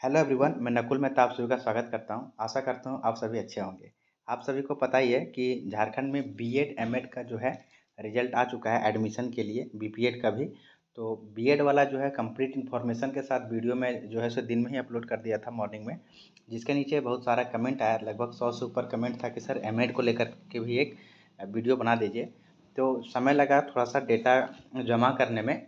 Hello everyone, मैं नकुल मेहता आप सभी का स्वागत करता हूं। आशा करता हूं आप सभी अच्छे होंगे। आप सभी को पता ही है कि झारखंड में बीएड एमएड का जो है रिजल्ट आ चुका है एडमिशन के लिए, बीपीएड का भी। तो बीएड वाला जो है कंप्लीट इन्फॉर्मेशन के साथ वीडियो में जो है सो दिन में ही अपलोड कर दिया था मॉर्निंग में, जिसके नीचे बहुत सारा कमेंट आया, लगभग 100 से ऊपर कमेंट था कि सर एमएड को लेकर के भी एक वीडियो बना दीजिए। तो समय लगा थोड़ा सा डेटा जमा करने में।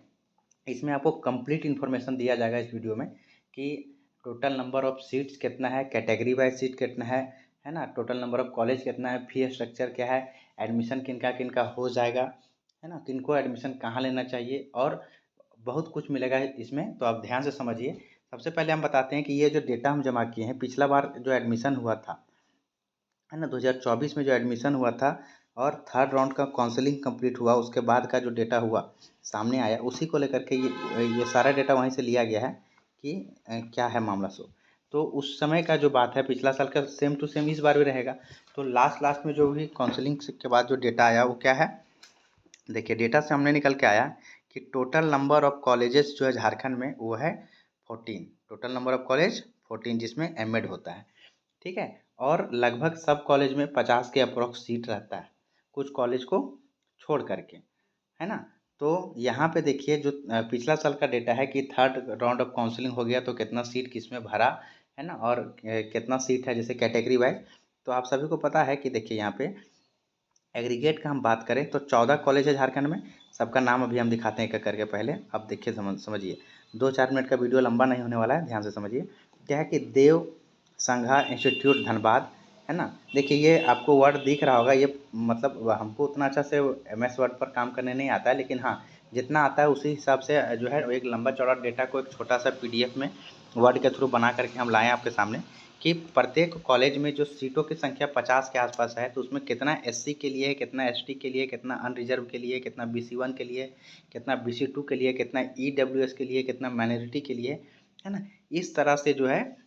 इसमें आपको कंप्लीट इन्फॉर्मेशन दिया जाएगा इस वीडियो में कि टोटल नंबर ऑफ़ सीट्स कितना है, कैटेगरी वाइज सीट कितना है ना, टोटल नंबर ऑफ़ कॉलेज कितना है, फ़ी स्ट्रक्चर क्या है, एडमिशन किनका किनका हो जाएगा, है ना, किनको एडमिशन कहाँ लेना चाहिए और बहुत कुछ मिलेगा इसमें। तो आप ध्यान से समझिए। सबसे पहले हम बताते हैं कि ये जो डेटा हम जमा किए हैं, पिछला बार जो एडमिशन हुआ था, है ना, 2024 में जो एडमिशन हुआ था और थर्ड राउंड का काउंसलिंग कंप्लीट हुआ, उसके बाद का जो डेटा हुआ सामने आया, उसी को लेकर के ये सारा डेटा वहीं से लिया गया है कि क्या है मामला सो। तो उस समय का जो बात है पिछला साल का सेम टू सेम इस बार भी रहेगा। तो लास्ट में जो भी काउंसलिंग के बाद जो डेटा आया वो क्या है, देखिए डेटा से हमने निकल के आया कि टोटल नंबर ऑफ़ कॉलेजेस जो है झारखंड में वो है 14। टोटल नंबर ऑफ़ कॉलेज 14, जिसमें एमएड होता है, ठीक है। और लगभग सब कॉलेज में 50 के अप्रोक्स सीट रहता है, कुछ कॉलेज को छोड़ करके, है ना। तो यहाँ पे देखिए जो पिछला साल का डेटा है कि थर्ड राउंड ऑफ काउंसलिंग हो गया तो कितना सीट किस में भरा, है ना, और कितना सीट है जैसे कैटेगरी वाइज। तो आप सभी को पता है कि देखिए यहाँ पे एग्रीगेट का हम बात करें तो 14 कॉलेज है झारखंड में। सबका नाम अभी हम दिखाते हैं एक एक करके। पहले अब देखिए, समझिए, 2-4 मिनट का वीडियो लंबा नहीं होने वाला है, ध्यान से समझिए। क्या है कि देव संघा इंस्टीट्यूट धनबाद, है ना। देखिए ये आपको वर्ड दिख रहा होगा, ये मतलब हमको उतना अच्छा से एमएस वर्ड पर काम करने नहीं आता है, लेकिन हाँ जितना आता है उसी हिसाब से जो है एक लंबा चौड़ा डेटा को एक छोटा सा पीडीएफ में वर्ड के थ्रू बना करके हम लाए आपके सामने कि प्रत्येक कॉलेज में जो सीटों की संख्या 50 के आसपास है, तो उसमें कितना एससी के लिए है, कितना एसटी के लिए, कितना अनरिजर्व के लिए, कितना बीसी 1 के लिए, कितना बीसी 2 के लिए, कितना ईडब्ल्यूएस के लिए, कितना माइनॉरिटी के लिए, है ना। इस तरह से जो है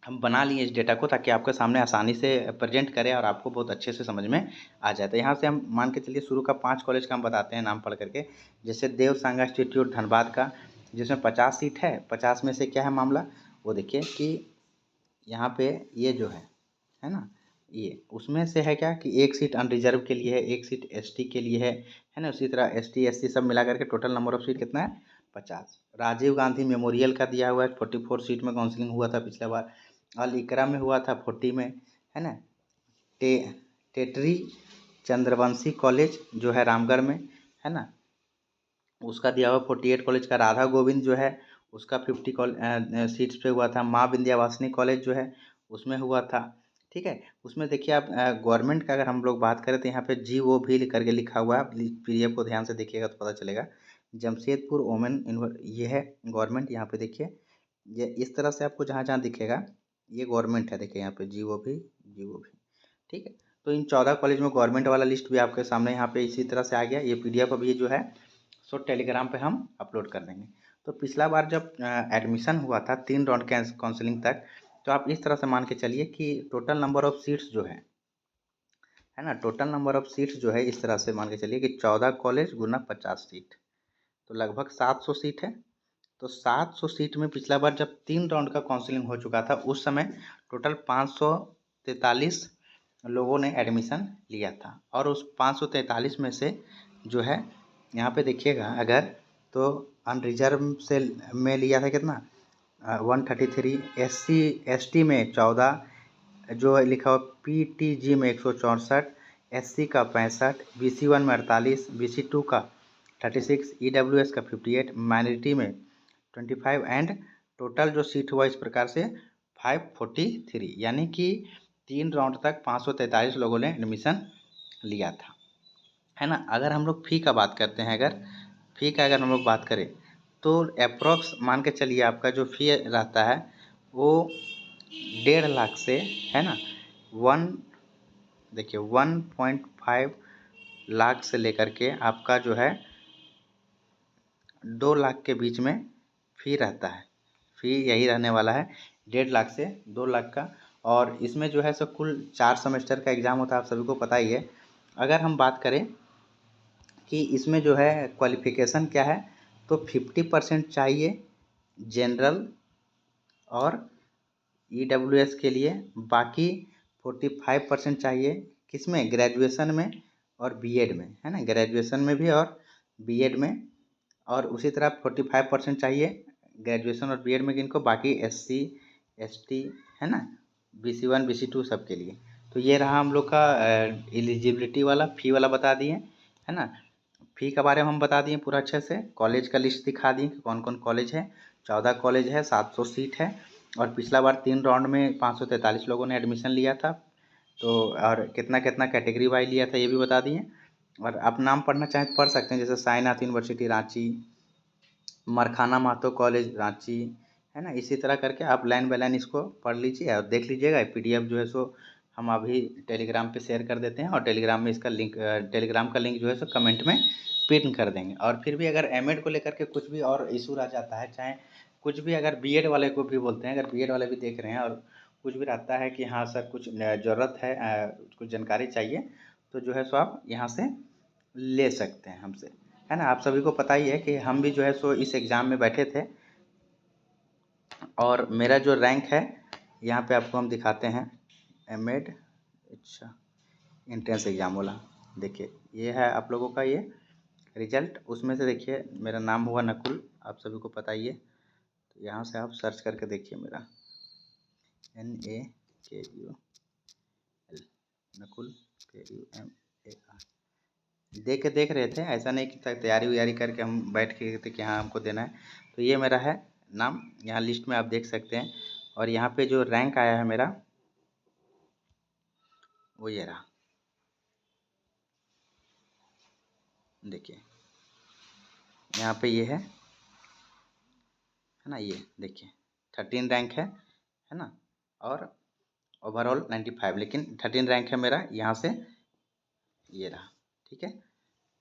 हम बना लिए इस डेटा को ताकि आपके सामने आसानी से प्रेजेंट करें और आपको बहुत अच्छे से समझ में आ जाए। तो यहाँ से हम मान के चलिए शुरू का 5 कॉलेज का हम बताते हैं नाम पढ़ करके। जैसे देव संघा इंस्टीट्यूट धनबाद का, जिसमें 50 सीट है। 50 में से क्या है मामला, वो देखिए कि यहाँ पे ये जो है ना, ये उसमें से है क्या कि एक सीट अनरिजर्व के लिए है, एक सीट एसटी के लिए है ना। उसी तरह एसटी एससी सब मिला करके टोटल नंबर ऑफ सीट कितना है, 50। राजीव गांधी मेमोरियल का दिया हुआ है, 44 सीट में काउंसलिंग हुआ था पिछला बार। अल इकरा में हुआ था 40 में, है ना। टे टेटरी चंद्रवंशी कॉलेज जो है रामगढ़ में, है ना, उसका दिया हुआ 48 कॉलेज का। राधा गोविंद जो है उसका 50 सीट्स पे हुआ था। माँ विंध्यवासिनी कॉलेज जो है उसमें हुआ था, ठीक है। उसमें देखिए आप गवर्नमेंट का अगर हम लोग बात करें तो यहाँ पे GOV करके लिखा हुआ है, पीडीएफ को ध्यान से देखिएगा तो पता चलेगा। जमशेदपुर वोमेन ये है गवर्नमेंट, यहाँ पे देखिए ये इस तरह से आपको जहाँ जहाँ दिखेगा ये गवर्नमेंट है, देखिए यहाँ पे GOV, ठीक है। तो इन 14 कॉलेज में गवर्नमेंट वाला लिस्ट भी आपके सामने यहाँ पे इसी तरह से आ गया। ये पीडीएफ अभी जो है सो टेलीग्राम पे हम अपलोड कर देंगे। तो पिछला बार जब एडमिशन हुआ था 3 राउंड काउंसलिंग तक, तो आप इस तरह से मान के चलिए कि टोटल नंबर ऑफ़ सीट्स जो है ना, टोटल नंबर ऑफ़ सीट्स जो है इस तरह से मान के चलिए कि 14 कॉलेज गुना 50 सीट, तो लगभग 700 सीट है। तो 700 सीट में पिछला बार जब 3 राउंड का काउंसलिंग हो चुका था, उस समय टोटल 543 लोगों ने एडमिशन लिया था। और उस 543 में से जो है यहाँ पे देखिएगा अगर, तो अनरिजर्व से में लिया था कितना, 133, एससी एसटी में 14, जो है लिखा हुआ पीटीजी में 164, एससी का 65, बीसी 1 में 48, बीसी 2 का 36, ईडब्ल्यूएस का 58, माइनॉरिटी में 25 एंड टोटल जो सीट हुआ इस प्रकार से 543, यानी कि 3 राउंड तक 543 लोगों ने एडमिशन लिया था, है ना। अगर हम लोग फ़ी का बात करते हैं, अगर हम लोग बात करें तो अप्रोक्स मान के चलिए आपका जो फ़ी रहता है वो 1.5 लाख से, है ना, देखिए 1.5 लाख से लेकर के आपका जो है 2 लाख के बीच में फ़ी रहता है। फ़ी यही रहने वाला है 1.5 लाख से 2 लाख का। और इसमें जो है सो कुल 4 सेमेस्टर का एग्ज़ाम होता है, आप सभी को पता ही है। अगर हम बात करें कि इसमें जो है क्वालिफ़िकेशन क्या है, तो 50% चाहिए जनरल और EWS के लिए, बाकी 45% चाहिए किसमें, ग्रेजुएशन में और बीएड में, है ना, ग्रेजुएशन में भी और बीएड में। और उसी तरह 45% चाहिए ग्रेजुएशन और बीएड में किनको, बाकी SC ST, है ना, BC1 BC2 सब के लिए। तो ये रहा हम लोग का एलिजिबिलिटी वाला, फ़ी वाला बता दिए, है ना। फ़ी के बारे में हम बता दिए पूरा अच्छे से, कॉलेज का लिस्ट दिखा दिए कि कौन कौन कॉलेज है। 14 कॉलेज है, 700 सीट है, और पिछला बार 3 राउंड में 543 लोगों ने एडमिशन लिया था। तो और कितना कितना कैटेगरी वाइज लिया था ये भी बता दिए। और आप नाम पढ़ना चाहें तो पढ़ सकते हैं, जैसे साईनाथ यूनिवर्सिटी रांची, मरखाना महतो कॉलेज रांची, है ना। इसी तरह करके आप लाइन बाय लाइन इसको पढ़ लीजिए और देख लीजिएगा। PDF जो है सो हम अभी टेलीग्राम पे शेयर कर देते हैं, और टेलीग्राम में इसका लिंक, टेलीग्राम का लिंक जो है सो कमेंट में पिन कर देंगे। और फिर भी अगर एमएड को लेकर के कुछ भी और इशू रह जाता है, चाहे कुछ भी, अगर बीएड वाले को भी बोलते हैं, अगर बीएड वाले भी देख रहे हैं और कुछ भी रहता है कि हाँ सर कुछ ज़रूरत है, कुछ जानकारी चाहिए, तो जो है सो आप यहाँ से ले सकते हैं हमसे, है ना। आप सभी को पता ही है कि हम भी जो है सो इस एग्ज़ाम में बैठे थे, और मेरा जो रैंक है यहाँ पे आपको हम दिखाते हैं, एमएड, अच्छा, एंट्रेंस एग्ज़ाम वाला, देखिए ये है आप लोगों का ये रिजल्ट। उसमें से देखिए मेरा नाम हुआ नकुल, आप सभी को पता ही है। तो यहाँ से आप सर्च करके देखिए मेरा NAKUL, नकुल KUMAR, देख रहे थे, ऐसा नहीं कि तैयारी व्यारी करके हम बैठ के थे कि हाँ हमको देना है। तो ये मेरा है नाम, यहाँ लिस्ट में आप देख सकते हैं। और यहाँ पे जो रैंक आया है मेरा, वो ये रहा, देखिए यहाँ पे ये है ना, ये देखिए 13 रैंक है ना। और ओवरऑल 95, लेकिन 13 रैंक है मेरा यहाँ से, ये रहा, ठीक है।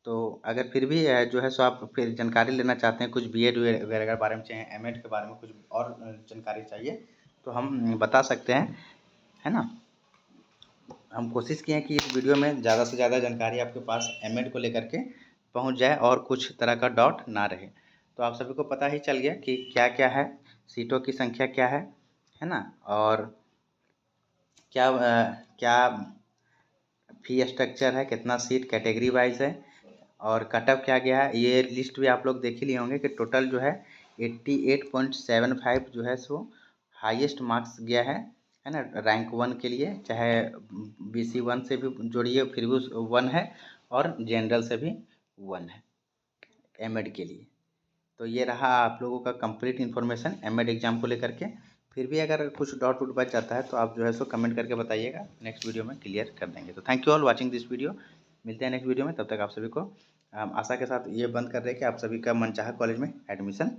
तो अगर फिर भी जो है सो आप फिर जानकारी लेना चाहते हैं कुछ बीएड वगैरह के बारे में, चाहे एमएड के बारे में कुछ और जानकारी चाहिए, तो हम बता सकते हैं, है ना। हम कोशिश किए हैं कि इस वीडियो में ज़्यादा से ज़्यादा जानकारी आपके पास एमएड को लेकर के पहुंच जाए और कुछ तरह का डाउट ना रहे। तो आप सभी को पता ही चल गया कि क्या क्या है, सीटों की संख्या क्या है ना, और क्या क्या फी स्ट्रक्चर है, कितना सीट कैटेगरी वाइज है, और कटअप क्या गया है, ये लिस्ट भी आप लोग देख ही लिए होंगे कि टोटल जो है 88.75 जो है सो हाईएस्ट मार्क्स गया है ना, रैंक 1 के लिए। चाहे BC1 से भी जोड़िए फिर भी 1 है, और जनरल से भी 1 है एमएड के लिए। तो ये रहा आप लोगों का कंप्लीट इन्फॉर्मेशन एमएड एग्ज़ाम को लेकर के। फिर भी अगर कुछ डाउट वुट बच जाता है तो आप जो है सो कमेंट करके बताइएगा, नेक्स्ट वीडियो में क्लियर कर देंगे। तो thank you all watching this video, मिलते हैं नेक्स्ट वीडियो में। तब तक आप सभी को आशा के साथ ये बंद कर रहे हैं कि आप सभी का मनचाहा कॉलेज में एडमिशन